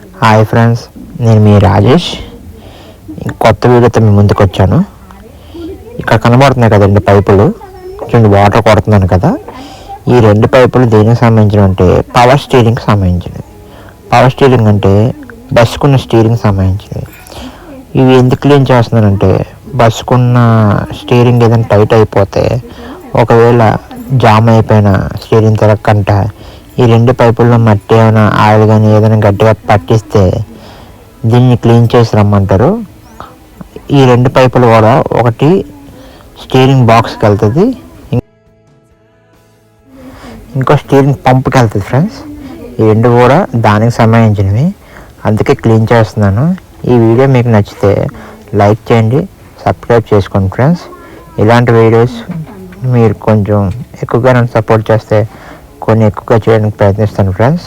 Hi friends, నేను మీ రాజేష్. కొత్త వీడియోతో మీ ముందుకు వచ్చాను. ఇక్కడ కనబడుతున్నాయి కదండి పైపులు, చూడండి వాటర్ కొడుతున్నాను కదా. ఈ రెండు పైపులు దేనికి సంబంధించినవి అంటే పవర్ స్టీరింగ్కి సంబంధించినవి. పవర్ స్టీరింగ్ అంటే బస్సుకున్న స్టీరింగ్ సంబంధించినవి. ఇవి ఎందుకు క్లీన్ చేస్తున్నానంటే బస్సుకున్న స్టీరింగ్ ఏదైనా టైట్ అయిపోతే, ఒకవేళ జామ్ అయిపోయిన స్టీరింగ్ తిరగకుండా ఈ రెండు పైపుల్లో మట్టి ఏమైనా ఆయిల్ కానీ ఏదైనా గట్టిగా పట్టిస్తే దీన్ని క్లీన్ చేసి రమ్మంటారు. ఈ రెండు పైపులు కూడా ఒకటి స్టీరింగ్ బాక్స్కి వెళ్తుంది, ఇంకో స్టీరింగ్ పంప్కి వెళ్తుంది ఫ్రెండ్స్. ఈ రెండు కూడా దానికి సంబంధించినవి, అందుకే క్లీన్ చేస్తున్నాను. ఈ వీడియో మీకు నచ్చితే లైక్ చేయండి, సబ్స్క్రైబ్ చేసుకోండి ఫ్రెండ్స్. ఇలాంటి వీడియోస్ మీరు కొంచెం ఎక్కువగా నన్ను సపోర్ట్ చేస్తే కొన్ని ఎక్కువగా చేయడానికి ప్రయత్నిస్తాను ఫ్రెండ్స్.